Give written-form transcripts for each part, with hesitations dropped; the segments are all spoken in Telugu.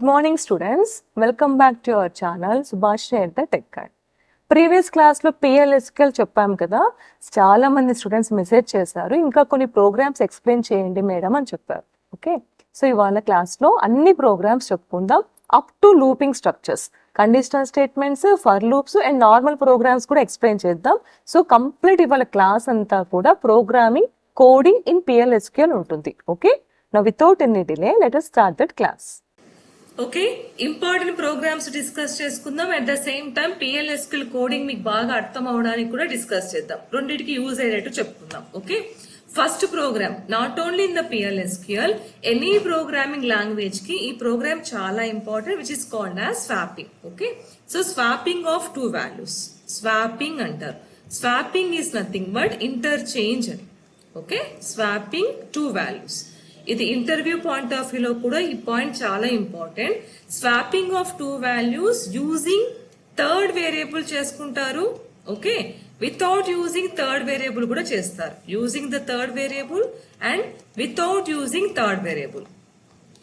Good morning students, welcome back to our channel Subhashini at the Tech Guide. Previous క్లాస్లో PLSQL చెప్పాం కదా, చాలా మంది స్టూడెంట్స్ మెసేజ్ చేశారు, ఇంకా కొన్ని ప్రోగ్రామ్స్ ఎక్స్ప్లెయిన్ చేయండి మేడం అని చెప్పారు. ఓకే, సో ఇవాళ క్లాస్లో అన్ని ప్రోగ్రామ్స్ చెప్పుకుందాం up to looping structures, conditional statements, for loops and normal programs కూడా ఎక్స్ప్లెయిన్ చేద్దాం. సో కంప్లీట్ ఇవాళ క్లాస్ అంతా కూడా ప్రోగ్రామింగ్ కోడింగ్ ఇన్ PLSQL ఉంటుంది. Okay, now without any delay let us start that class. Okay, important programs discuss చేసుకుందాం. At the same time PLSQL coding మీకు బాగా అర్థం అవడానికి కూడా డిస్కస్ చేద్దాం. రెండింటికి యూజ్ అయ్యేటట్టు చెప్పుకుందాం. Okay, first program not only in the PLSQL, any programming language కి ఈ ప్రోగ్రామ్ చాలా important, which is called as swapping. Okay, so swapping of two values swapping అంటారు. Swapping is nothing but interchange అని. Okay, swapping two values. ఇది ఇంటర్వ్యూ పాయింట్ ఆఫ్ వ్యూలో కూడా ఈ పాయింట్ చాలా important. Swapping of two values using third variable చేసుకుంటారు. Okay, without using third variable కూడా చేస్తారు. Using the third variable and without using third variable.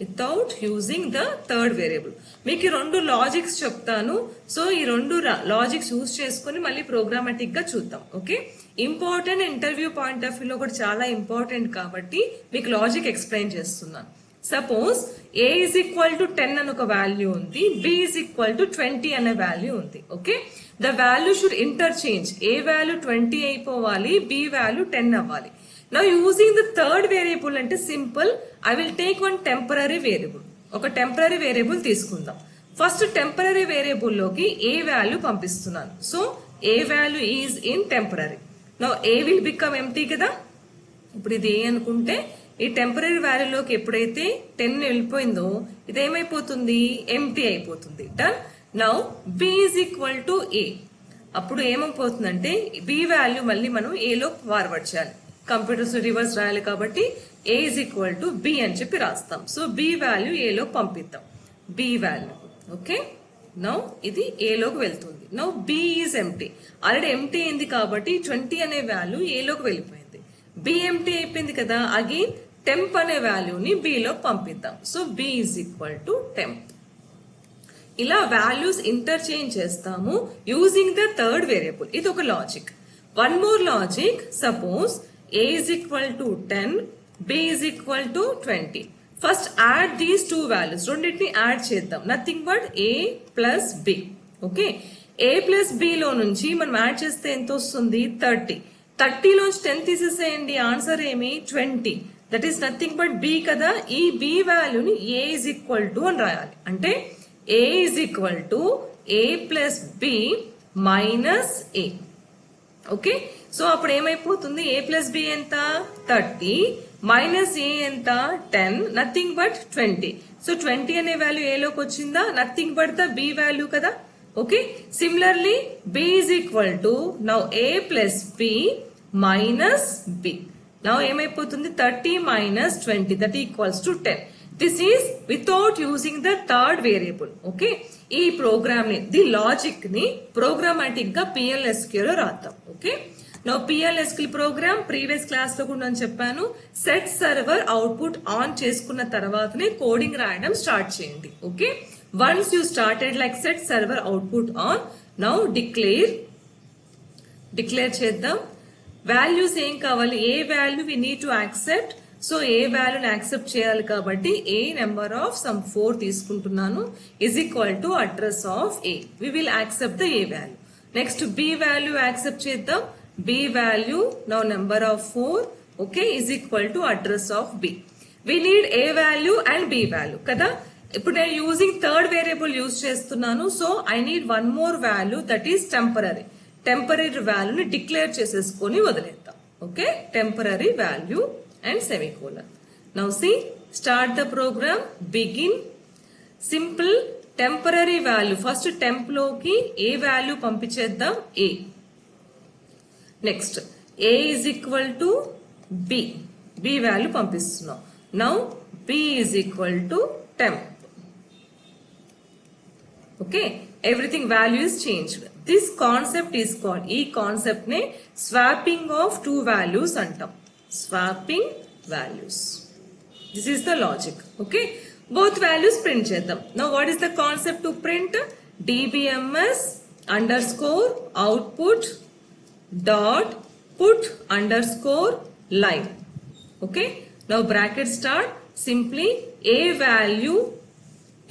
Without using the third variable. మీకు ఈ రెండు లాజిక్స్ చెప్తాను. సో ఈ రెండు లాజిక్స్ యూజ్ చేసుకుని మళ్ళీ ప్రోగ్రామాటిక్ గా చూద్దాం. Okay, important interview point of వ్యూలో కూడా చాలా ఇంపార్టెంట్ కాబట్టి మీకు లాజిక్ ఎక్స్ప్లెయిన్ చేస్తున్నాను. Suppose A is equal to 10 అని ఒక వాల్యూ ఉంది, B is equal to 20 అనే వాల్యూ ఉంది. Okay, the value should interchange. A value 20 అయిపోవాలి, B వాల్యూ 10 అవ్వాలి. Now using the third variable అంటే simple, I will take one temporary variable. ఒక టెంపరరీ వేరియబుల్ తీసుకుందాం. ఫస్ట్ టెంపరరీ వేరియబుల్ లోకి A వాల్యూ పంపిస్తున్నాను. So A value is in temporary. Now A will become empty కదా. ఇప్పుడు ఇది A అనుకుంటే ఈ టెంపరరీ వాల్యూలోకి ఎప్పుడైతే 10 వెళ్ళిపోయిందో ఇది ఏమైపోతుంది, ఎంటీ అయిపోతుంది. Done. Now B is equal to A. అప్పుడు ఏమైపోతుందంటే B వాల్యూ మళ్ళీ మనం A లో ఫార్వర్డ్ చేయాలి. కంప్యూటర్స్ రివర్స్ రాయాలి కాబట్టి A is equal to B అని చెప్పి రాస్తాం. సో B వాల్యూ A లో పంపిద్దాం. B value. ఓకే, నౌ ఇది A లోకి వెళ్తుంది. Now B is empty. Already empty అయింది కాబట్టి 20 అనే వాల్యూ A లోకి వెళ్ళిపోయింది. B ఎంటీ అయిపోయింది కదా, అగైన్ టెంప్ అనే వాల్యూని B లో పంపిద్దాం. So B is equal to temp. ఇలా వాల్యూస్ ఇంటర్చేంజ్ చేస్తాము యూజింగ్ ద థర్డ్ వేరియబుల్. ఇది ఒక logic. One more logic. Suppose A is equal to 10, B is equal to 20. First add these two values. రెండింటిని యాడ్ చేద్దాం. Nothing but A plus B. Okay, A plus B లో నుంచి మనం యాడ్ చేస్తే ఎంత వస్తుంది, 30. 30 లోంచి 10 తీసేసేయండి, ఆన్సర్ ఏమి 20. That is nothing but B కదా. ఈ B వాల్యూని A is equal to అని రాయాలి. అంటే A is equal to A plus B minus A. Okay, so అప్పుడు ఏమైపోతుంది, A ప్లస్ B ఎంత 30 మైనస్ A ఎంత 10, నథింగ్ బట్ 20. సో 20 అనే వాల్యూ A లోకి వచ్చిందా, nothing but the B value కదా. Okay, similarly B is equal to now A plus B minus B. Now ఏమైపోతుంది 30 minus 20 that equals to 10. This is without using the third variable. Okay, ఈ ప్రోగ్రామ్ ని, ది లాజిక్ ని ప్రోగ్రామాటిక్ గా PLSQL లో రాద్దాం. Okay, now PLSQL program previous class లో కూడా నేను చెప్పాను. సెట్ సర్వర్ అవుట్పుట్ ఆన్ చేసుకున్న తర్వాతనే కోడింగ్ రాయడం స్టార్ట్ చేయండి. Okay, once you started like set server output on, now declare చేద్దాం. వాల్యూస్ ఏం కావాలి, ఏ value we need to accept. So ఏ వాల్యూని యాక్సెప్ట్ చేయాలి కాబట్టి A నెంబర్ ఆఫ్ సమ్ 4 తీసుకుంటున్నాను is equal to address of A. We will accept the A value. Next B value accept చేద్దాం. B value now number of 4. Okay, is equal to address of B. We need A value and B value కదా. ఇప్పుడు నేను యూజింగ్ థర్డ్ వేరియబుల్ యూజ్ చేస్తున్నాను. So I need one more value that is temporary. Temporary వాల్యూని డిక్లేర్ చేసేసుకొని వదిలేద్దాం. Okay, temporary value and semicolon. Now see, start the program, begin. Simple temporary value. First temp లోకి A value పంపించేద్దాం, A. Next A is equal to B. B value పంపిస్తున్నాం. Now B is equal to temp. Okay, everything value is changed. This concept is called, ఈ కాన్సెప్ట్ నే స్వాపింగ్ ఆఫ్ టూ వాల్యూస్ అంటాం. Swapping values. This is the logic. Okay. both values print చేద్దాం. Now what is the concept to print? dbms underscore output dot put underscore line. Okay, now bracket start, simply a value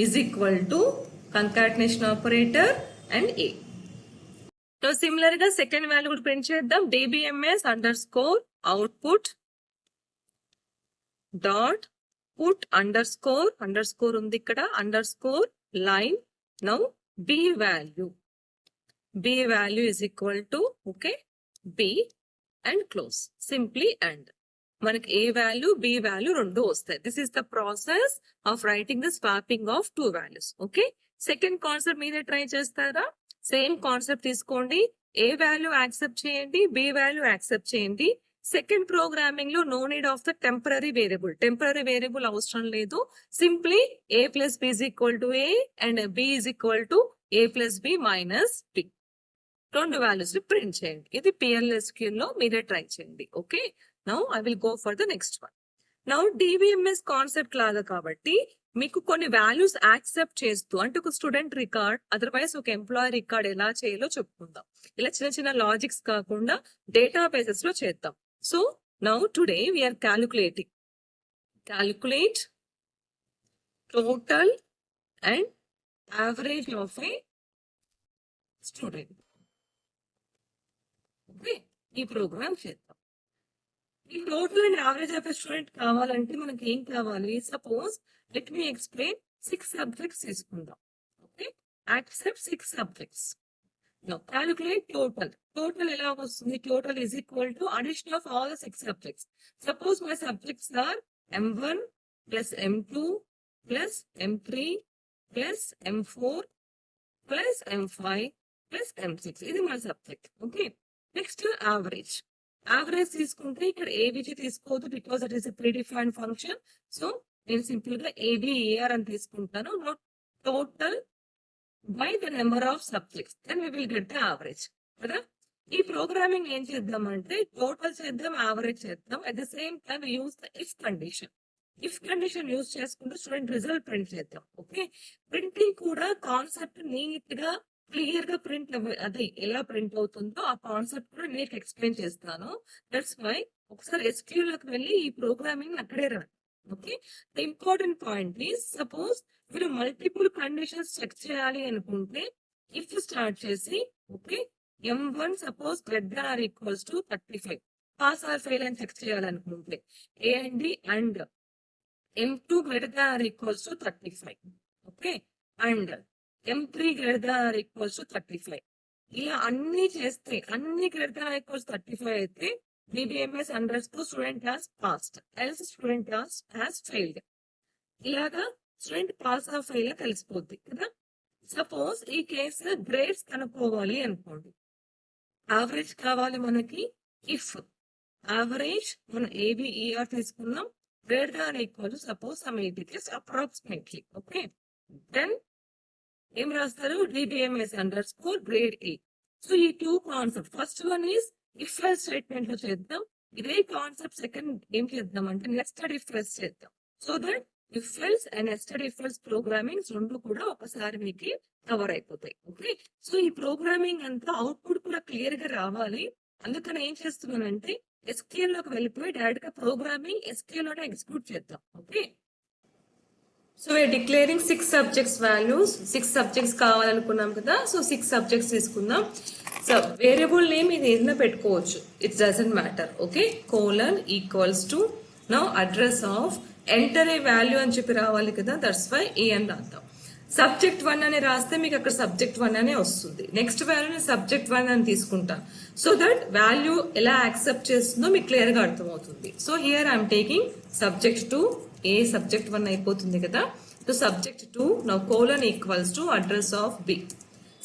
is equal to concatenation operator and a. Now similar గా second value కూడా print చేద్దాం. dbms underscore output dot put underscore ఉంది ఇక్కడ underscore line. Now b value is equal to okay b and close, simply and మనకి a value b value రెండు వస్తాయి. This is the process of writing the swapping of two values. Okay, second concept మీదే ట్రై చేస్తారా? సేమ్ కాన్సెప్ట్ తీసుకోండి, a వాల్యూ యాక్సెప్ట్ చేయండి, b వాల్యూ యాక్సెప్ట్ చేయండి. సెకండ్ ప్రోగ్రామింగ్ లో no need of the temporary variable అవసరం లేదు. Simply a plus b is equal to a and b is equal to a plus b minus b, రెండు వాల్యూస్ ని ప్రింట్ చేయండి. ఇది PLSQL లో మీరే ట్రై చేయండి. Okay, now I will go for the next one. Now DBMS concept లాగా కాబట్టి మీకు కొన్ని వాల్యూస్ యాక్సెప్ట్ చేస్తూ, అంటే ఒక స్టూడెంట్ రికార్డ్ అదర్వైజ్ ఒక ఎంప్లాయీ రికార్డ్ ఎలా చేయాలో చెప్పుకుందాం. ఇలా చిన్న చిన్న లాజిక్స్ కాకుండా డేటా బేసెస్ లో చేద్దాం. So now today we are calculate total and average of a student. Okay, ఈ ప్రోగ్రామ్ చేద్దాం. ఈ total and average of a student కావాలంటే మనకి ఏం కావాలి? Suppose let me explain 6 subjects తీసుకుందాం. Okay, accept 6 subjects. Now calculate total ఎలా వస్తుంది? Total is equal to addition of all the 6 subjects. Suppose my subjects are M1 plus M2 plus M3 plus M4 plus M5 plus M6. ఇది మన సబ్జెక్ట్. ఓకే, నెక్స్ట్ యావరేజ్ తీసుకుంటే ఇక్కడ ఏబిజి తీసుకోవద్దు, because that is a predefined function. So నేను సింపుల్ గా ABAR అని తీసుకుంటాను. Note total by the number of subjects, then we will get the average కదా. ఈ ప్రోగ్రామింగ్ ఏం చేద్దామంటే టోటల్ చేద్దాం, యావరేజ్ చేద్దాం. At the same time use the if condition use చేసుకుంటూ స్టూడెంట్ రిజల్ట్ ప్రింట్ చేద్దాం. ఓకే, ప్రింటింగ్ కూడా కాన్సెప్ట్ నీట్ గా క్లియర్ గా ప్రింట్ అది ఎలా ప్రింట్ అవుతుందో ఆ కాన్సెప్ట్ కూడా నేను ఎక్స్ప్లెయిన్ చేస్తాను. దట్స్ వై ఒకసారి SQL లోకి వెళ్ళి ఈ ప్రోగ్రామింగ్ అక్కడే రండి. Okay, the important point is, suppose మీరు మల్టిపుల్ కండిషన్స్ చెక్ చేయాలి అనుకుంటే ఇఫ్ స్టార్ట్ చేసి okay M1 suppose greater are equals to 35, pass or fail అని చెక్ చేయాలనుకుంటే A and D and M2 greater are equals to 35. Okay, and M3 greater are equals to 35. ఇలా అన్ని చేస్తే అన్ని గ్రేటర్ ఆర్ ఈక్వల్స్ 35 అయితే DBMS underscore student has passed, else student has failed. ఇలాగా స్టూడెంట్ పాస్ ఆఫ్ ఫెయిల్ తెలిసిపోద్ది కదా. సపోజ్ ఈ కేసు గ్రేడ్స్ కనుక్కోవాలి అనుకోండి, యావరేజ్ కావాలి మనకి. ఇఫ్ యావరేజ్ మనం ABER తీసుకున్నాం, greater or equal to suppose some 80 approximately. Okay, then ఏం రాస్తారు? DBMS underscore grade A. So ఈ two concept, first one is if else statement లో చేద్దాం. ఇదే కాన్సెప్ట్ సెకండ్ ఏం చేద్దాం అంటే నెస్టెడ్ ఇఫ్ ఎల్స్ చేద్దాం. So that if else and nested if else programming రెండు కూడా ఒకసారి మీకు కవర్ అయిపోతాయి. ఓకే, సో ఈ ప్రోగ్రామింగ్ అంతా అవుట్పుట్ కూడా క్లియర్ గా రావాలి. అందుకని ఏం చేస్తున్నానంటే SQL లోకి వెళ్ళిపోయి డైరెక్ట్ గా ప్రోగ్రామింగ్ SQL లోనే ఎగ్జిక్యూట్ చేద్దాం. Okay, so we are declaring 6 subjects values. 6 subjects కావాలనుకున్నాం కదా. సో 6 సబ్జెక్ట్స్ తీసుకుందాం. సో వేరియబుల్ నేమ్ ఇది ఏదైనా పెట్టుకోవచ్చు, it doesn't matter. Okay, colon equals to now address of enter a value అని చెప్పి రావాలి కదా. దట్స్ వై ఏ అని రాద్దాం. సబ్జెక్ట్ 1 అని రాస్తే మీకు అక్కడ సబ్జెక్ట్ 1 అనే వస్తుంది. నెక్స్ట్ వాల్యూని సబ్జెక్ట్ 1 అని తీసుకుంటాను. సో దట్ వాల్యూ ఎలా యాక్సెప్ట్ చేస్తుందో మీకు క్లియర్ గా అర్థమవుతుంది. So here I'm taking subject 2, A subject 1 అయిపోతుంది కదా. So subject 2 now colon equals to address of B.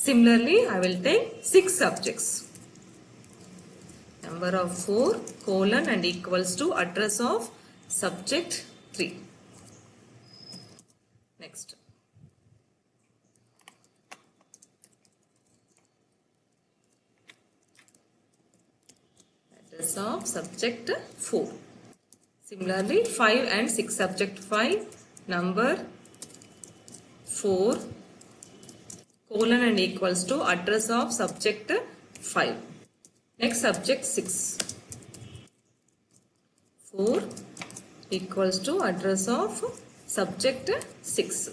Similarly, I will take 6 subjects. Number of 4 colon and equals to address of subject 3. Next. Address of subject 4. Similarly, 5 and 6 subject 5. Number 4 colon and equals to address of subject 5. Next subject 6. 4 equals to address of subject 6.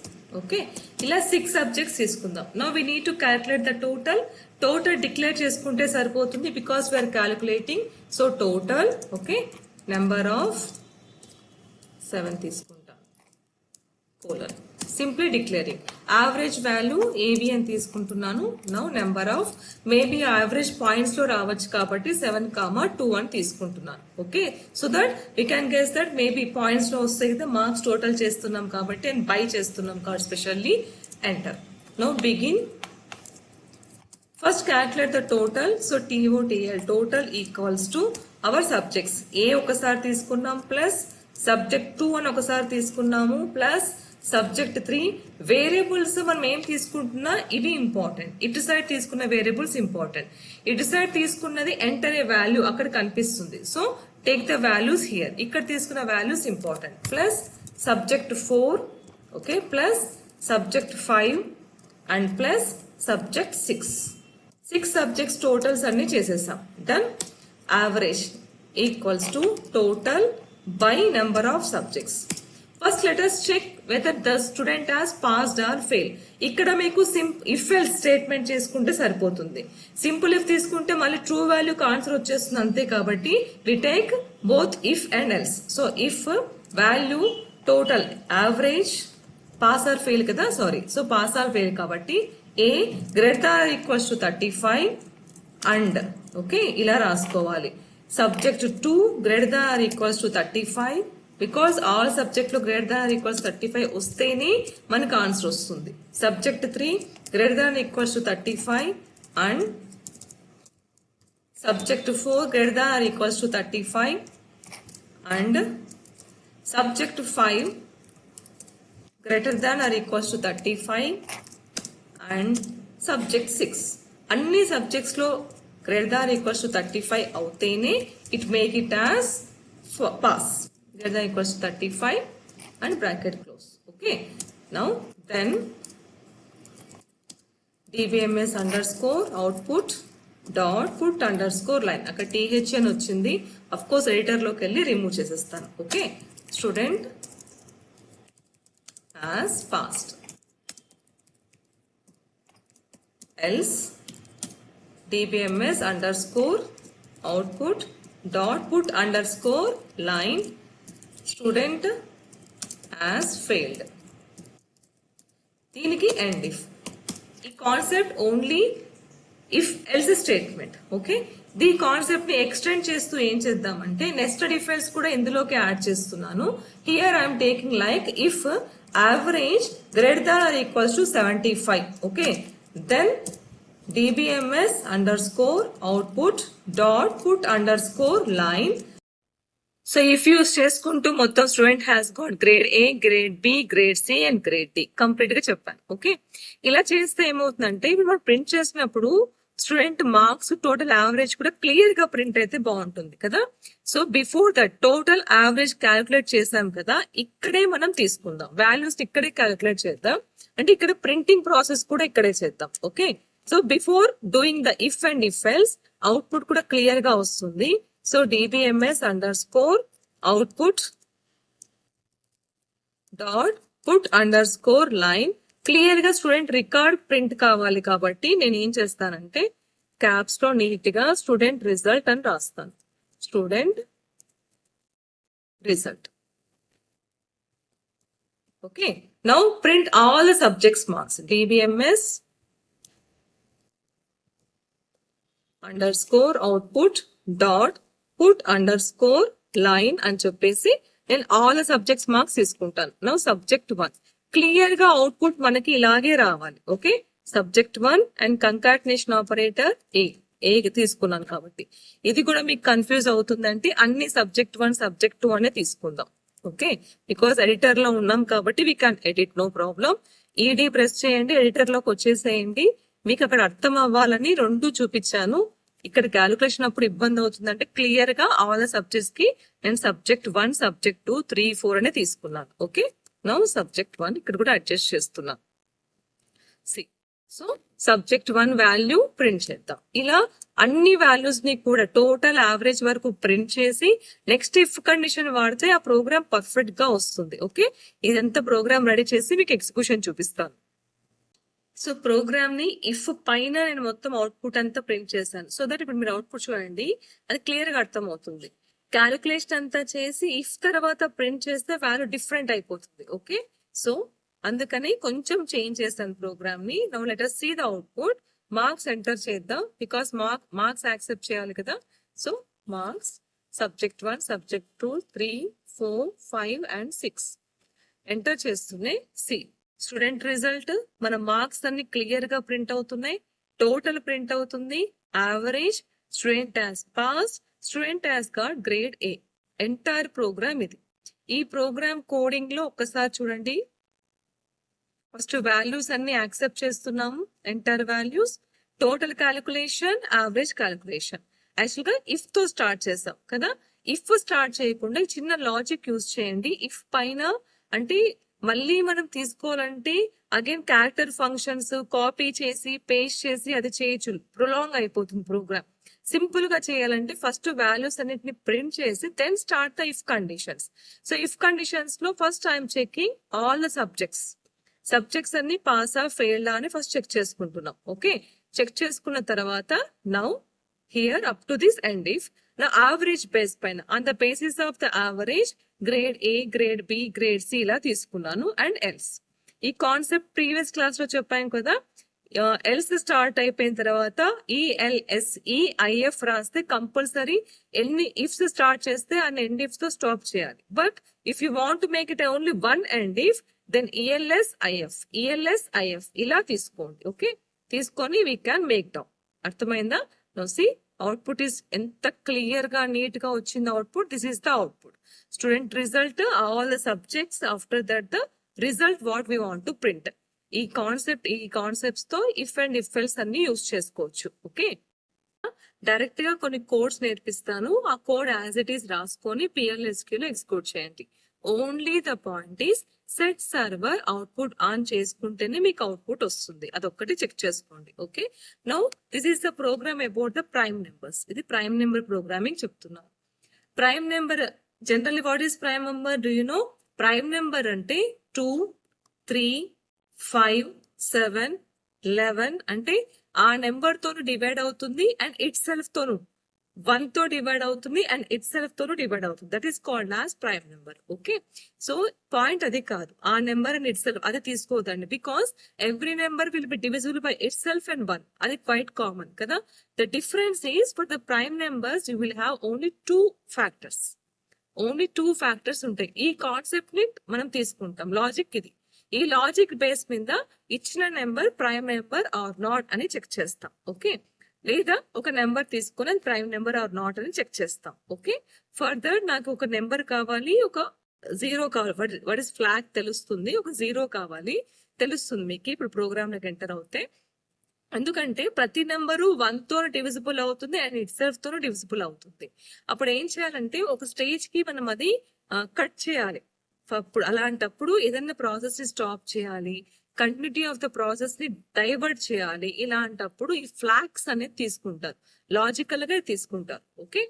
Okay, ఇలా 6 subjects తీసుకుందాం. Now we need to calculate the total. Total declare చేసుకుంటే సరిపోతుంది because we are calculating. So total, okay, number of 7 తీసుకుంటాం. Colon. Simply declaring. Average value AB అని తీసుకుంటున్నాను. Now number of maybe average points లో రావచ్చు కాబట్టి 7, 2 అని తీసుకుంటున్నాను. Okay, so that we can guess that maybe points లో వస్తే కదా మార్క్స్ టోటల్ చేస్తున్నాం కాబట్టి and by చేస్తున్నాం కాబట్టి specially enter. Now begin. First calculate the total. So TOTL total equals to our subjects. A ఒకసారి తీసుకున్నాం ప్లస్ subject 2 అని ఒకసారి తీసుకున్నాము ప్లస్ సబ్జెక్ట్ 3 వేరియబుల్స్ మనం ఏం తీసుకుంటున్నా ఇవి ఇంపార్టెంట్. ఇటు సైడ్ తీసుకున్న వేరియబుల్స్ ఇంపార్టెంట్. ఇటు సైడ్ తీసుకున్నది ఎంటర్ ఏ వాల్యూ అక్కడ కనిపిస్తుంది. So take the values here. ఇక్కడ తీసుకున్న values important plus subject 4 okay plus subject 5 and plus subject 6 subjects totals అన్ని చేసేసాం. Done. Average equals to total by number of subjects. First let us check whether the student has passed or failed. ఇక్కడ మీకు if else స్టేట్మెంట్ చేసుకుంటే సరిపోతుంది. సింపుల్ ఇఫ్ తీసుకుంటే మళ్ళీ ట్రూ వాల్యూకి ఆన్సర్ వచ్చేస్తుంది అంతే కాబట్టి we take both if and else. So if value total average pass or fail కదా sorry. So pass or fail కాబట్టి A greater than or equals to 35 and okay ఇలా రాసుకోవాలి. Subject 2 greater than or equals to 35 because all subject లో greater than or equals 35 వస్తేనే మనకు ఆన్సర్ వస్తుంది. Subject 3 greater than or equals to 35 and subject 4 greater than or equals to 35 and subject 5 greater than or equals to 35 and subject 6. అన్ని సబ్జెక్ట్స్ లో greater than or equals to 35 అవుతేనే it make it as pass. Greater than or equals to 35 and bracket close. Okay. Now then dbms underscore output dot put underscore line. అక్కడ th అని వచ్చింది. Of course editor లోకి వెళ్ళి రిమూవ్ చేసేస్తాను. Okay. Student has passed. Else dbms underscore output dot put underscore line student has failed. దీనికి end if. ఈ concept only if else statement. Okay, ఈ కాన్సెప్ట్ ని ఎక్స్టెండ్ చేస్తూ ఏం చేద్దామంటే నెస్టెడ్ ఇఫ్ ఎల్స్ కూడా ఇందులోకి యాడ్ చేస్తున్నాను. Here I'm taking like if average greater than or equals to 75. Okay, then dbms underscore output dot put underscore line. So if use చేసుకుంటూ మొత్తం student has got grade A, grade B, grade C and grade D complete గా చెప్పాను. ఓకే, ఇలా చేస్తే ఏమవుతుందంటే ఇప్పుడు మనం ప్రింట్ చేసినప్పుడు స్టూడెంట్ మార్క్స్ టోటల్ యావరేజ్ కూడా క్లియర్ గా ప్రింట్ అయితే బాగుంటుంది కదా. So before that total average calculate చేసాం కదా, ఇక్కడే మనం తీసుకుందాం వాల్యూస్, ఇక్కడే క్యాలిక్యులేట్ చేద్దాం. అంటే ఇక్కడ ప్రింటింగ్ ప్రాసెస్ కూడా ఇక్కడే చేద్దాం. Okay, so before doing the if and if else output కూడా క్లియర్ గా వస్తుంది. So dbms underscore output dot put underscore line clear గా స్టూడెంట్ రికార్డ్ ప్రింట్ కావాలి కాబట్టి నేను ఏం చేస్తానంటే క్యాప్స్ లో నీట్ గా స్టూడెంట్ రిజల్ట్ అని రాస్తాను. Student result. Okay, now print all the subjects marks. dbms underscore output dot put underscore line అని చెప్పేసి నేను ఆల్ ద సబ్జెక్ట్స్ మార్క్స్ తీసుకుంటాను. నౌ సబ్జెక్ట్ 1 క్లియర్ గా అవుట్పుట్ మనకి ఇలాగే రావాలి. Okay, subject 1 and concatenation operator ఏ తీసుకున్నాను కాబట్టి ఇది కూడా మీకు కన్ఫ్యూజ్ అవుతుందంటే అన్ని సబ్జెక్ట్ 1 సబ్జెక్ట్ 2 అనే తీసుకుందాం. ఓకే, బికాస్ ఎడిటర్ లో ఉన్నాం కాబట్టి we can edit, no problem. ED press చేయండి, ఎడిటర్ లోకి వచ్చేసేయండి. మీకు అక్కడ అర్థం అవ్వాలని రెండు చూపించాను. ఇక్కడ క్యాలిక్యులేషన్ అప్పుడు ఇబ్బంది అవుతుందంటే క్లియర్ గా ఆల్ ద సబ్జెక్ట్స్ కి నేను సబ్జెక్ట్ 1, సబ్జెక్ట్ 2, 3, 4 అనే తీసుకున్నాను. ఓకే, నౌ సబ్జెక్ట్ 1 ఇక్కడ కూడా అడ్జస్ట్ చేస్తున్నాను. See. So subject 1 value print చేద్దాం. ఇలా అన్ని వాల్యూస్ ని కూడా టోటల్ యావరేజ్ వరకు ప్రింట్ చేసి నెక్స్ట్ ఇఫ్ కండిషన్ వాడితే ఆ ప్రోగ్రామ్ పర్ఫెక్ట్ గా వస్తుంది. ఓకే, ఇదంతా ప్రోగ్రామ్ రెడీ చేసి మీకు ఎగ్జిక్యూషన్ చూపిస్తాను. సో ప్రోగ్రామ్ ని ఇఫ్ పైన నేను మొత్తం అవుట్పుట్ అంతా ప్రింట్ చేశాను. సో దట్ ఇప్పుడు మీరు అవుట్పుట్ చూడండి, అది క్లియర్ గా అర్థం అవుతుంది. క్యాలిక్యులేషన్ అంతా చేసి ఇఫ్ తర్వాత ప్రింట్ చేస్తే వాల్యూ డిఫరెంట్ అయిపోతుంది. ఓకే, సో అందుకని కొంచెం చేంజ్ చేస్తాను ప్రోగ్రామ్ ని. Now let us see the output. Marks enter చేద్దాం, బికాస్ మార్క్స్ యాక్సెప్ట్ చేయాలి కదా. So marks subject 1, subject 2, 3, 4, 5 and 6 enter చేస్తున్నాయి. సి స్టూడెంట్ రిజల్ట్ మన మార్క్స్ అన్ని క్లియర్ గా ప్రింట్ అవుతున్నాయి. టోటల్ ప్రింట్ అవుతుంది. Average, student has pass, student has got grade A. Entire program ఇది. ఈ ప్రోగ్రామ్ కోడింగ్ లో ఒక్కసారి చూడండి. ఫస్ట్ వాల్యూస్ అన్ని యాక్సెప్ట్ చేస్తున్నాము, enter values, total calculation, average calculation. Actual గా ఇఫ్ తో స్టార్ట్ చేసాం కదా. ఇఫ్ స్టార్ట్ చేయకుండా చిన్న లాజిక్ యూజ్ చేయండి. ఇఫ్ పైన అంటే మళ్ళీ మనం తీసుకోవాలంటే అగైన్ క్యారెక్టర్ ఫంక్షన్స్ కాపీ చేసి పేస్ట్ చేసి అది చేయొచ్చు, ప్రొలాంగ్ అయిపోతుంది ప్రోగ్రామ్. సింపుల్ గా చేయాలంటే ఫస్ట్ వాల్యూస్ అన్నిటిని ప్రింట్ చేసి then start the if conditions. So if conditions లో first I'm checking all the subjects అన్ని పాస్ ఆ ఫెయిల్డ్ అని ఫస్ట్ చెక్ చేసుకుంటున్నాం. ఓకే, చెక్ చేసుకున్న తర్వాత now here up to this and if నా యావరేజ్ బేస్ పైన on the basis of the average grade A, grade B, grade C ఇలా తీసుకున్నాను. అండ్ ఎల్స్ ఈ కాన్సెప్ట్ ప్రీవియస్ క్లాస్ లో చెప్పాను కదా. ఎల్స్ స్టార్ట్ అయిపోయిన తర్వాత ELSEIF రాస్తే కంపల్సరీ ఎన్ని ఇఫ్స్ స్టార్ట్ చేస్తే అన్ని ఎండ్ ఇఫ్స్ తో స్టాప్ చేయాలి. But if you want to make it only one end if then ELSIF ఇలా తీసుకోండి. ఓకే, తీసుకొని వీ క్యాన్ మేక్ డౌన్. అర్థమైందా? నౌ సీ అవుట్పుట్ ఇస్ ఎంత క్లియర్ గా నీట్ గా వచ్చింది output. This is the output. Student result, all the subjects, after that the result what we want to print. ఈ కాన్సెప్ట్స్ తో ఇఫ్ అండ్ ఇఫ్ ఎల్స్ అన్ని యూజ్ చేసుకోవచ్చు. ఓకే, డైరెక్ట్ గా కొన్ని కోడ్స్ నేర్పిస్తాను. ఆ కోడ్ యాజ్ ఇట్ ఈస్ రాసుకొని PLSQ లో ఎగ్జిక్యూట్ చేయండి. Only the point is set server output on చేసుకుంటేనే మీకు అవుట్పుట్ వస్తుంది. అదొక్కటి చెక్ చేసుకోండి. Okay, now this is the program about the prime numbers. ఇది ప్రైమ్ నెంబర్ ప్రోగ్రామింగ్ చెప్తున్నాను. Prime number generally what is prime number? Do you know? Prime number అంటే 2, 3, 5, 7, 11 అంటే ఆ నెంబర్ తోను డివైడ్ అవుతుంది అండ్ ఇట్ సెల్ఫ్ తోను 1 తో డివైడ్ అవుతుంది అండ్ ఇట్ సెల్ఫ్ తోను డివైడ్ అవుతుంది. That is called as prime number. Okay, so point అది కాదు, ఆ నెంబర్ అండ్ ఇట్ సెల్ఫ్ అది తీసుకోవద్దండి. Because every number will be divisible by itself and 1. అది క్వైట్ కామన్ కదా. The difference is for the prime numbers you will have only 2 factors. Only 2 factors ఉంటాయి. ఈ కాన్సెప్ట్ ని మనం తీసుకుంటాం. లాజిక్ ఇది. ఈ లాజిక్ బేస్ మీద ఇచ్చిన number prime number or not అని చెక్ చేస్తాం. ఓకే, లేదా ఒక నెంబర్ తీసుకుని అది ప్రైమ్ నెంబర్ ఆర్ నాట్ అని చెక్ చేస్తాం. ఓకే, ఫర్దర్ నాకు ఒక నెంబర్ కావాలి, ఒక 0 కావాలి. వాట్ ఇస్ ఫ్లాగ్ తెలుస్తుంది, ఒక 0 కావాలి తెలుస్తుంది మీకు ఇప్పుడు ప్రోగ్రామ్ లోకి ఎంటర్ అవుతే. ఎందుకంటే ప్రతి నెంబరు 1 తో డివిజిబుల్ అవుతుంది అండ్ ఇట్ సెల్ఫ్ తోను డివిజిబుల్ అవుతుంది. అప్పుడు ఏం చేయాలంటే ఒక స్టేజ్ కి మనం అది కట్ చేయాలి. అప్పుడు అలాంటప్పుడు ఏదైనా ప్రాసెస్ ని స్టాప్ చేయాలి, కంటిన్యూటీ ఆఫ్ ద ప్రాసెస్ ని డైవర్ట్ చేయాలి. ఇలాంటప్పుడు ఈ ఫ్లాగ్స్ అనేది తీసుకుంటారు, లాజికల్ గా తీసుకుంటారు. ఓకే,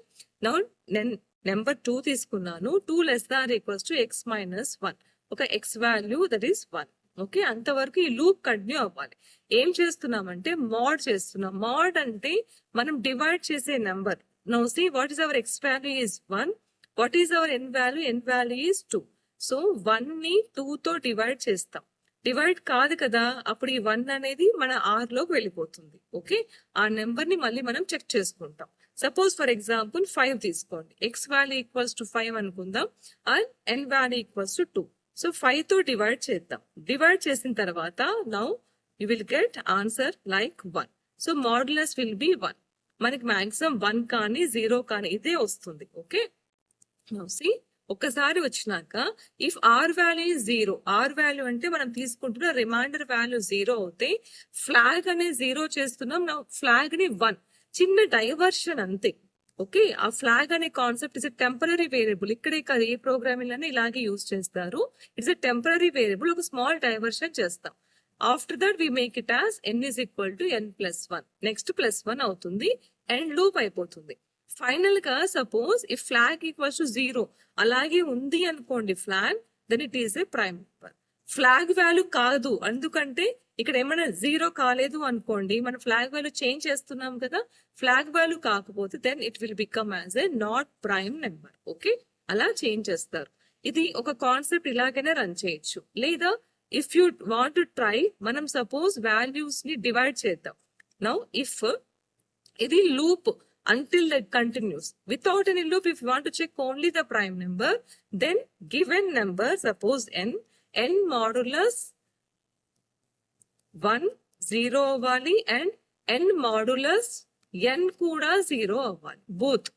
నౌ నేను నెంబర్ 2 తీసుకున్నాను. 2 < x - 1 ఒక x value that is 1. Okay, అంతవరకు ఈ లూప్ కంటిన్యూ అవ్వాలి. ఏం చేస్తున్నామంటే మాడ్ చేస్తున్నాం. మాడ్ అంటే మనం డివైడ్ చేసే number. Now see what is our x value is 1, what is our n value is 2. So 1 ని 2 తో డివైడ్ చేస్తాం. డివైడ్ కాదు కదా, అప్పుడు ఈ 1 అనేది మన R లోకి వెళ్ళిపోతుంది. ఓకే, ఆ నెంబర్ ని మళ్ళీ మనం చెక్ చేసుకుంటాం. సపోజ్ ఫర్ ఎగ్జాంపుల్ 5 తీసుకోండి. x వాల్యూ ఈక్వల్స్ టు 5 అనుకుందాం and n value equals to 2. So 5 తో డివైడ్ చేద్దాం. డివైడ్ చేసిన తర్వాత now you will get answer like 1. So modulus will be 1. మనకి మాక్సిమం 1 కానీ 0 కానీ ఇదే వస్తుంది. ఓకే, నౌ సీ ఒక్కసారి వచ్చినాక if R value 0, R value అంటే మనం తీసుకుంటున్న రిమైండర్ వాల్యూ 0 అవుతే ఫ్లాగ్ అనే 0 చేస్తున్నాం. నా ఫ్లాగ్ ని 1 చిన్న డైవర్షన్ అంతే. ఓకే, ఆ ఫ్లాగ్ అనే concept is a temporary variable. ఇక్కడే కాదు ఏ ప్రోగ్రామింగ్ లోనే ఇలాగే యూజ్ చేస్తారు. It's a temporary variable. ఒక స్మాల్ డైవర్షన్ చేస్తాం. After that we make it as n is equal to n+1. Next +1 అవుతుంది అండ్ లూప్ అయిపోతుంది. ఫైనల్ గా సపోజ్ ఈ ఫ్లాగ్ ఈక్వల్స్ టు 0 అలాగే ఉంది అనుకోండి flag, then it is a prime number. Flag value కాదు ఎందుకంటే ఇక్కడ ఏమైనా 0 కాలేదు అనుకోండి, మనం ఫ్లాగ్ వాల్యూ చేంజ్ చేస్తున్నాం కదా, ఫ్లాగ్ వాల్యూ కాకపోతే then it will become as a not prime number. Okay, అలా చేంజ్ చేస్తారు. ఇది ఒక కాన్సెప్ట్ ఇలాగైనా రన్ చేయొచ్చు. లేదా if you want to try, మనం సపోజ్ వాల్యూస్ ని డివైడ్ చేద్దాం. నౌ ఇఫ్ ఇది loop until that continues. Without any loop, if you want to check only the prime number, then given number, suppose n modulus 1 0 అవ్వాలి and n modulus n కూడా 0 అవ్వాలి, both.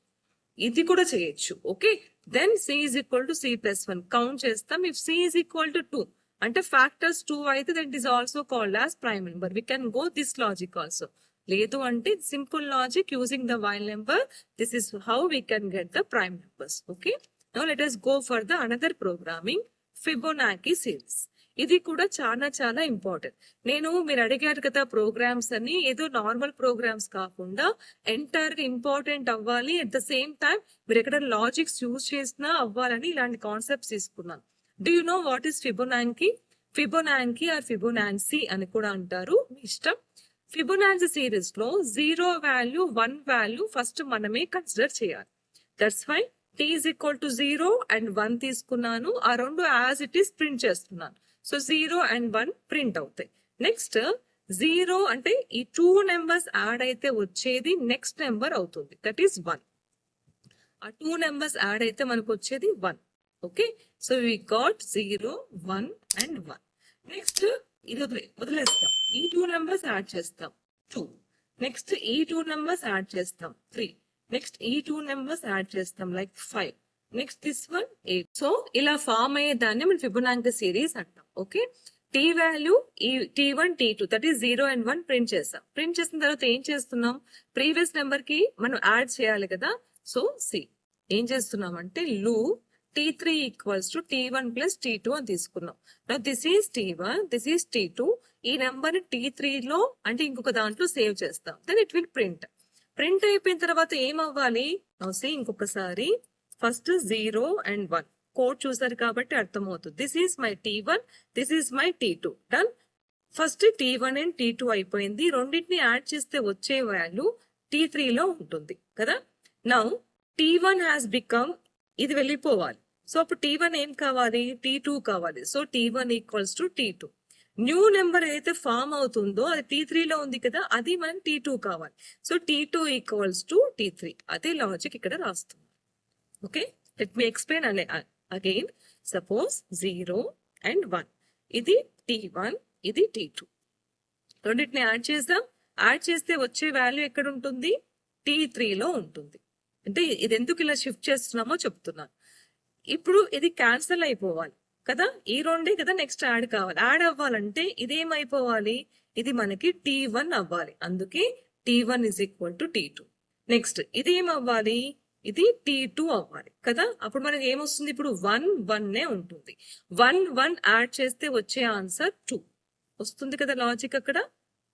ఇది కూడా చేయొచ్చు. Okay, then c is equal to c+1 count చేస్తాం. ఇఫ్ c is equal to 2 అంటే ఫ్యాక్టర్స్ 2 అయితే that is also called as prime number. We can go this logic also. లేదు అంటే simple logic using the while number. This is how we can get the prime numbers. Okay, now let us go for the another programming, Fibonacci series. ఇది కూడా చాలా చాలా ఇంపార్టెంట్. మీరు అడిగారు కదా ప్రోగ్రామ్స్ అని, ఏదో నార్మల్ ప్రోగ్రామ్స్ కాకుండా ఎంటైర్ ఇంపార్టెంట్ అవ్వాలి, అట్ ద సేమ్ టైం మీరు ఎక్కడ లాజిక్స్ యూజ్ చేసినా అవ్వాలని ఇలాంటి కాన్సెప్ట్స్ తీసుకున్నాను. Do you know what is Fibonacci? Fibonacci or Fibonacci అని కూడా అంటారు, మీ ఇష్టం. ఫిబొనాన్సీ సిరీస్ లో 0 వాల్యూ 1 వాల్యూ ఫస్ట్ మనమే కన్సిడర్ చేయాలి. That's why t is equal to 0 and 1 తీసుకున్నాను, ఆ రెండు యాజ్ ఇట్ ఈస్ ప్రింట్ చేస్తున్నాను. సో 0 and 1 ప్రింట్ అవుతాయి. నెక్స్ట్ 0 అంటే ఈ 2 నెంబర్స్ యాడ్ అయితే వచ్చేది నెక్స్ట్ నెంబర్ అవుతుంది, దట్ ఈస్ 1. ఆ 2 నెంబర్స్ యాడ్ అయితే మనకు వచ్చేది 1. Okay, so we got 0 1 and 1. Next ఇది వదిలేస్తాం, ఈ 2 నెంబర్స్ యాడ్ చేస్తాం 2. నెక్స్ట్ ఈ 2 నెంబర్స్ యాడ్ చేస్తాం 3. నెక్స్ట్ ఈ 2 నెంబర్స్ యాడ్ చేస్తాం like 5. Next this one 8. So ఇలా ఫామ్ అయ్యే దాన్ని మనం ఫిబొనాకీ సిరీస్ అంటాం. ఓకే, టీ వాల్యూ ఈ T1 T2 that is 0 and 1 print చేస్తాం. ప్రింట్ చేసిన తర్వాత ఏం చేస్తున్నాం, ప్రీవియస్ నెంబర్ కి మనం యాడ్ చేయాలి కదా. సో ఏం చేస్తున్నాం అంటే loop T3 equals to T1 plus T2 అని తీసుకున్నాం. This is T1, this is T2. ఈ నెంబర్ ని T3 లో అంటే ఇంకొక దాంట్లో సేవ్ చేస్తాం, then it will print. Print అయిపోయిన తర్వాత ఏమవ్వాలి, ఇంకొకసారి ఫస్ట్ 0 and 1 కోడ్ చూసారు కాబట్టి అర్థమవుతుంది. This is my T1, this is my T2. Done. First T1 and T2 అయిపోయింది. రెండింటిని యాడ్ చేస్తే వచ్చే వాల్యూ T3 లో ఉంటుంది కదా. నౌ T1 హ్యాస్ బికమ్, ఇది వెళ్ళిపోవాలి. సో అప్పుడు T1 ఏం కావాలి, T2 కావాలి. So T1 equals to T2. New number ఏదైతే ఫామ్ అవుతుందో అది T3 లో ఉంది కదా, అది మనం T2 కావాలి. So T2 equals to T3. అదే లాజిక్ ఇక్కడ రాస్తుంది. Okay, let me explain again. Suppose 0 and 1, ఇది T1, ఇది T2. రెండింటిని యాడ్ చేద్దాం. యాడ్ చేస్తే వచ్చే వాల్యూ ఎక్కడ ఉంటుంది, T3 లో ఉంటుంది. అంటే ఇది ఎందుకు ఇలా షిఫ్ట్ చేస్తున్నామో చెప్తున్నాను. ఇప్పుడు ఇది క్యాన్సిల్ అయిపోవాలి కదా, ఈ రెండే కదా నెక్స్ట్ యాడ్ కావాలి. యాడ్ అవ్వాలంటే ఇదేమైపోవాలి, ఇది మనకి T1 అవ్వాలి. అందుకే T1 is equal to T2. Next ఇది ఏమవ్వాలి, ఇది T2 అవ్వాలి కదా. అప్పుడు మనకి ఏమొస్తుంది, ఇప్పుడు 1 1 ఉంటుంది. 1 1 యాడ్ చేస్తే వచ్చే ఆన్సర్ 2 వస్తుంది కదా, లాజిక్ అక్కడ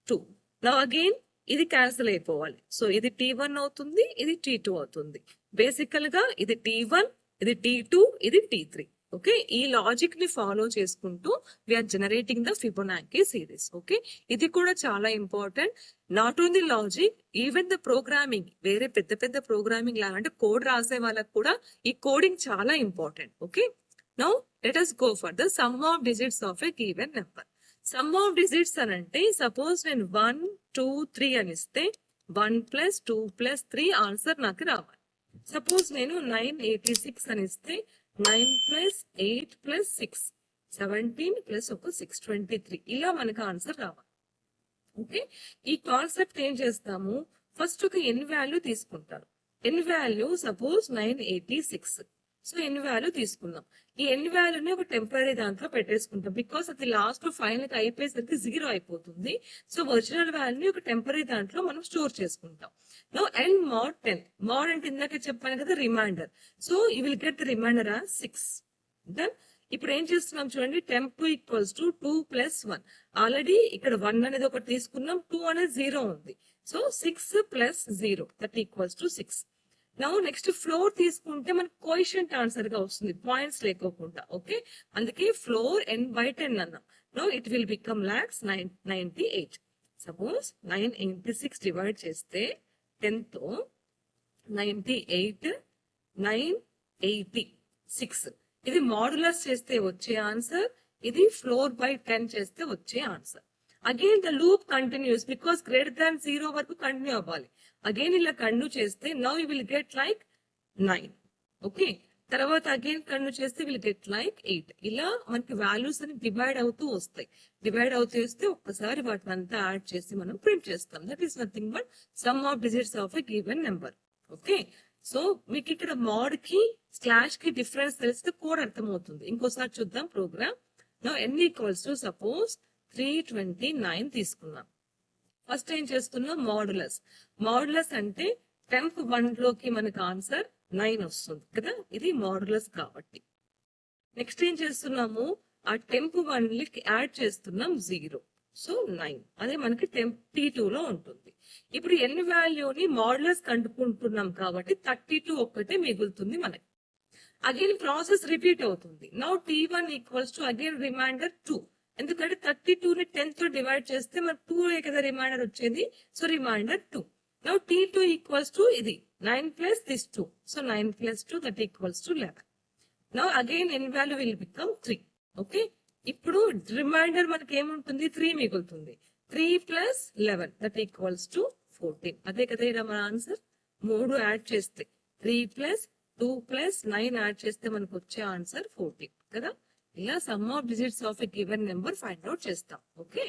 2. నౌ అగైన్ ఇది క్యాన్సిల్ అయిపోవాలి. సో ఇది T1 అవుతుంది, ఇది T2 అవుతుంది. బేసికల్ గా ఇది T1, ఇది T2, ఇది T3. ఓకే, ఈ లాజిక్ ని ఫాలో చేసుకుంటూ we're generating the Fibonacci series. Okay, ఇది కూడా చాలా important. Not only logic, even the programming. వేరే పెద్ద పెద్ద ప్రోగ్రామింగ్ లాగా అంటే కోడ్ రాసే వాళ్ళకి కూడా ఈ కోడింగ్ చాలా important. Okay, now let us go for the sum of digits of a given number. Some of digits అని అంటే సపోజ్ నేను 1 2 3 అని ఇస్తే 1 + 2 + 3 ఆన్సర్ నాకు రావాలి. సపోజ్ నేను 986 అని ఇస్తే 9 + 8 + 6 17 + 1 6 23. ఇలా మనకు ఆన్సర్ రావాలి. ఓకే, ఈ కాన్సెప్ట్ ఏం చేస్తాము, ఫస్ట్ ఒక n వాల్యూ తీసుకుంటాను. n value suppose 986. So n value తీసుకున్నాం. ఈ n వాల్యూని ఒక టెంపరీ దాంట్లో పెట్టేసుకుంటాం, బికాస్ అది లాస్ట్ ఫైనల్ గా అయిపోయేసరికి 0 అయిపోతుంది. సో ఒరిజినల్ వాల్యూని ఒక టెంపరీ దాంట్లో మనం స్టోర్ చేసుకుంటాం. No n mod 10. mod అంటే ఇందాక చెప్పాను కదా reminder. So you will get the reminder as 6. దెన్ ఇప్పుడు ఏం చేస్తున్నాం చూడండి, టెంప్ ఈక్వల్స్ టు 2 + 1. ఆల్రెడీ ఇక్కడ 1 అనేది ఒకటి తీసుకున్నాం, 2 అనేది 0 ఉంది. So 6 + 0 that equals to 6. Now next floor తీసుకుంటే మనకు కోఎఫిషియంట్ ఆన్సర్ గా వస్తుంది, పాయింట్స్ లేకోకుండా. ఓకే, అందుకే ఫ్లోర్ n/10 అన్నాం. Now it will become lakhs 98. Suppose 986 divide చేస్తే 10 తో 98 986, ఇది మాడ్యులస్ చేస్తే వచ్చే ఆన్సర్, ఇది ఫ్లోర్ బై 10 చేస్తే వచ్చే answer. Again the loop continuous because greater than 0 వరకు కంటిన్యూ అవ్వాలి. అగైన్ ఇలా కంటిన్యూ చేస్తే now you will get like 9. Okay, తర్వాత అగైన్ కంటిన్యూ చేస్తే విల్ గెట్ లైక్ 8. ఇలా మనకి వాల్యూస్ అని డివైడ్ అవుతూ వస్తాయి. డివైడ్ అవుతూ వస్తే ఒక్కసారి వాటిని అంతా యాడ్ చేసి మనం ప్రింట్ చేస్తాం. That is nothing but some of digits of a given number. Okay, so మీకు ఇక్కడ మోడ్ కి స్లాష్ కి డిఫరెన్స్ తెలిస్తే కోడ్ అర్థమవుతుంది. ఇంకోసారి చూద్దాం program. Now n equals to suppose 329 తీసుకున్నాం. ఫస్ట్ ఏం చేస్తున్నాం, మాడ్యులస్. మాడ్యులస్ అంటే టెంప్ 1 లోకి మనకు ఆన్సర్ 9 వస్తుంది కదా, ఇది మాడ్యులస్ కాబట్టి. నెక్స్ట్ ఏం చేస్తున్నాము, ఆ టెంప్ 1 కి యాడ్ చేస్తున్నాం 0. సో 9 అదే మనకి టెంప్ T2 లో ఉంటుంది. ఇప్పుడు n వాల్యూని మాడ్యులస్ కనుక్కుంటున్నాం కాబట్టి 32 ఒక్కటే మిగులుతుంది మనకి. అగైన్ ప్రాసెస్ రిపీట్ అవుతుంది. Now T1 equals to again remainder 2. ఎందుకంటే 32 ని 10 తో డివైడ్ చేస్తే మనకు 2 కదా రిమైండర్ వచ్చేది. So remainder 2. Now T2 equals to ఇది 9 + this 2. సో 9 + 2 that equals to 11. Now again n value will become 3. Okay, ఇప్పుడు రిమైండర్ మనకి ఏముంటుంది, 3 మిగులుతుంది. 3 + 11 దట్ ఈక్వల్స్ టు 14. అదే కదా ఇక్కడ మన ఆన్సర్. 3 యాడ్ చేస్తే 3 + 2 + 9 యాడ్ చేస్తే మనకు వచ్చే ఆన్సర్ 14 కదా. ఇలా sum of digits of a given number find out చేస్తాం. Okay,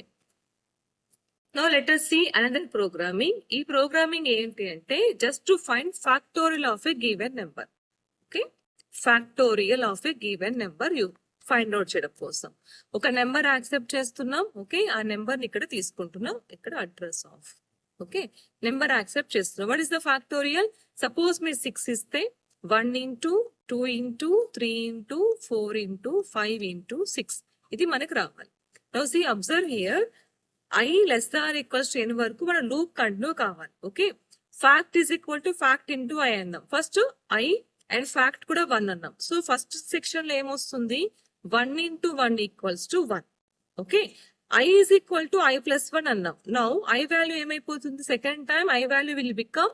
now let us see another programming. ఈ ప్రోగ్రామింగ్ ఏంటి అంటే just to find factorial of a given number. Okay, factorial of a given number you find out చేయడం కోసం ఒక నెంబర్ యాక్సెప్ట్ చేస్తున్నాం. ఓకే, ఆ నెంబర్ ని ఇక్కడ తీసుకుంటున్నాం, ఇక్కడ address of. Okay, number accept చేస్తున్నాం. What is the factorial? Suppose మీరు 6 ఇస్తే 1 × 2 × 3 × 4 × 5 × 6 ఇది మనకు రావాలి. Now see observe here, i <= n వరకు మన లూప్ కంటిన్యూ కావాలి. Okay, fact is equal to fact into i అన్నాం. ఫస్ట్ i అండ్ ఫ్యాక్ట్ కూడా 1 అన్నాం. సో ఫస్ట్ సెక్షన్ లో ఏమొస్తుంది, 1 × 1 = 1. Okay, i is equal to i + 1 అన్నాం. నౌ i వాల్యూ ఏమైపోతుంది, second time i value will become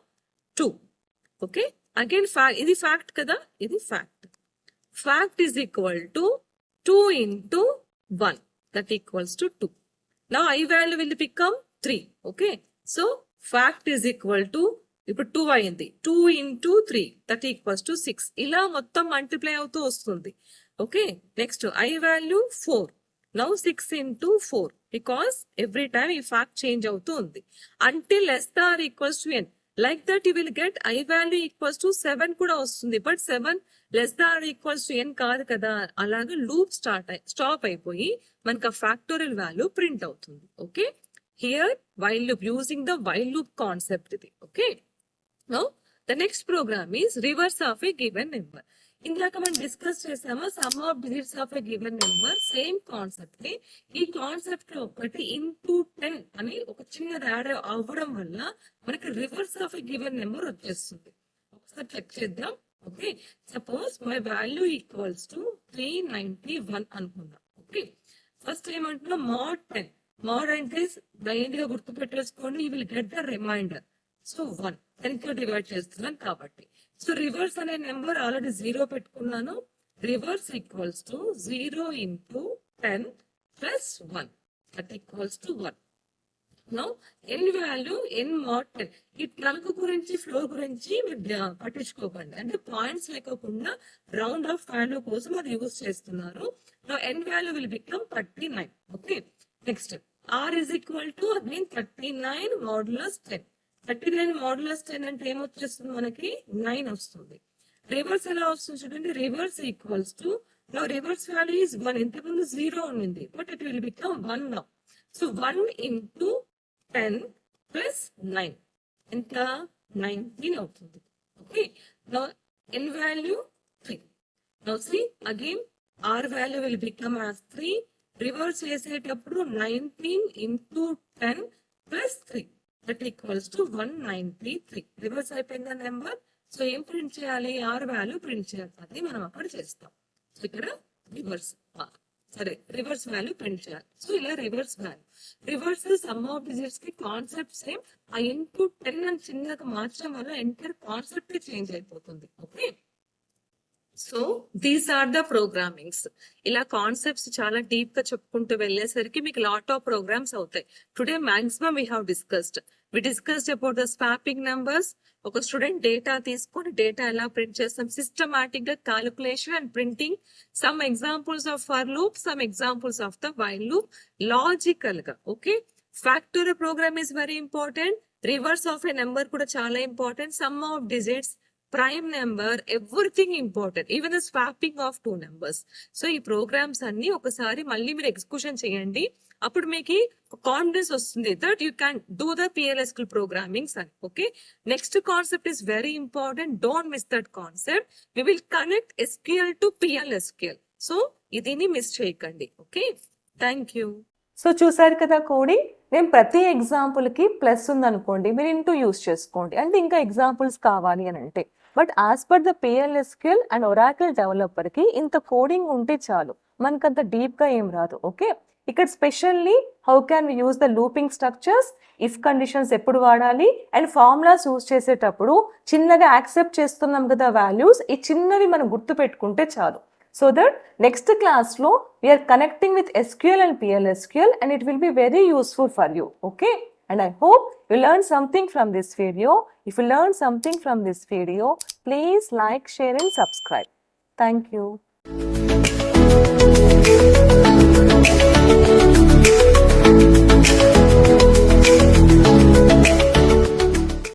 2. Okay, again ఇది ఫ్యాక్ట్ కదా, ఇది fact. Fact is equal to 2 × 1 that equals to 2. Now i value will become 3. Okay, so fact is equal to ఇప్పుడు 2 అయింది, 2 × 3 దట్ ఈక్వల్స్ టు 6. ఇలా మొత్తం మల్టిప్లై అవుతూ వస్తుంది. Okay, next i value 4. Now 6 × 4 because every time ఈ ఫ్యాక్ట్ చేంజ్ అవుతూ ఉంది. Until <= n. Like that you will get i value = 7 కూడా వస్తుంది. బట్ 7 <= n కాదు కదా, అలాగే లూప్ స్టాప్ అయిపోయి మనకు ఆ ఫ్యాక్టోరియల్ వాల్యూ ప్రింట్ అవుతుంది. Okay, here while loop, using the while loop concept ఇది. Okay, now the next program is reverse of a given number. ఇందాక మనం డిస్కస్ చేసాము sum of digits of a given number, same concept ని. ఈ కాన్సెప్ట్ లో ఒకటి ఇంటూ 10 అని ఒక చిన్న యాడ్ అవ్వడం వల్ల మనకి reverse of a given number వచ్చేస్తుంది. ఒకసారి చెక్ చేద్దాం. Okay, suppose my value equals to 391 అనుకుందాం. ఓకే, ఫస్ట్ ఏమంటున్నాం, mod 10. mod అంటే బ్లైండ్ గా గుర్తు పెట్టేసుకోండి, you will get the remainder. So 1 10 తో డివైడ్ చేస్తున్నాను కాబట్టి. సో రివర్స్ అనే నెంబర్ ఆల్రెడీ 0 పెట్టుకున్నాను. Reverse equals to 0 × 10 + 1 that equals to 1. Now n value n mod 10. ఈ ట్రంక్ గురించి ఫ్లోర్ గురించి మీరు పట్టించుకోకండి, అంటే పాయింట్స్ లేకుండా రౌండ్ ఆఫ్ వాల్యూ కోసం అది యూజ్ చేస్తున్నారు. Now n value will become 39. Okay, next r is equal to again 39 modulus 10. 39 modulus 10 అంటే ఏమొచ్చేస్తుంది, మనకి 9 వస్తుంది. రివర్స్ ఎలా వస్తుంది చూడండి, reverse equals to, now reverse value is 1. ఇంతకుముందు 0 ఉండింది, but it will become 1 now. So 1 × 10 + 9 ఎంత, 19 అవుతుంది. Okay, now n value 3. Now see again R value will become as 3. Reverse చేసేటప్పుడు 19 into 10 plus 3 that equals to 193. Reverse అయిపోయిందా నెంబర్. సో ఏం ప్రింట్ చేయాలి, R వాల్యూ ప్రింట్ చేయాలి. అది మనం అక్కడ చేస్తాం. సో ఇక్కడ రివర్స్ వాల్యూ ప్రింట్ చేయాలి. సో ఇలా reverse value, reverse sum of digits కి కాన్సెప్ట్ సేమ్, ఆ ఇంటూ 10 అని చిన్నగా మార్చడం వల్ల ఎంటైర్ కాన్సెప్ట్ చేంజ్ అయిపోతుంది. Okay, so these are the programmings. ఇలా కాన్సెప్ట్స్ చాలా డీప్ గా చెప్పుకుంటూ వెళ్ళేసరికి మీకు లాట్ ఆఫ్ ప్రోగ్రామ్స్ అవుతాయి. Today maximum we have discussed about the swapping numbers. ఒక స్టూడెంట్ డేటా తీసుకొని డేటా ఎలా ప్రింట్ చేస్తాం, సిస్టమాటిక్ గా calculation and printing, some examples of for loop, some examples of the while loop, logical గా. Okay, factorial program is very important. Reverse of a number కూడా చాలా important. Sum of digits, prime number, everything important, even the swapping of 2 numbers. So ఈ ప్రోగ్రామ్స్ అన్ని ఒకసారి మళ్ళీ మీరు ఎగ్జిక్యూషన్ చేయండి. అప్పుడు మీకు కాన్ఫిడెన్స్ వస్తుంది that you can do the PLSQL programmings అని. Okay, next concept is very important, don't miss that concept. We will connect SQL to PLSQL. So ఇదిని మిస్ చేయకండి. Okay, thank you. సో చూసారు కదా కోడింగ్. నేను ప్రతి ఎగ్జాంపుల్కి ప్లస్ ఉందనుకోండి, మీరు ఇంటూ యూస్ చేసుకోండి. అంటే ఇంకా ఎగ్జాంపుల్స్ కావాలి అని అంటే, but as per the PLSQL and Oracle డెవలపర్కి ఇంత కోడింగ్ ఉంటే చాలు, మనకంత డీప్గా ఏం రాదు. ఓకే, ఇక్కడ specially how can we use the looping structures, if conditions ఎప్పుడు వాడాలి, అండ్ ఫార్ములాస్ యూజ్ చేసేటప్పుడు చిన్నగా యాక్సెప్ట్ చేస్తున్నాం కదా వాల్యూస్, ఈ చిన్నవి మనం గుర్తు పెట్టుకుంటే చాలు. So that next class lo we are connecting with SQL and PLSQL, and it will be very useful for you. Okay, and I hope you learn something from this video. If you learn something from this video, please like, share and subscribe. Thank you.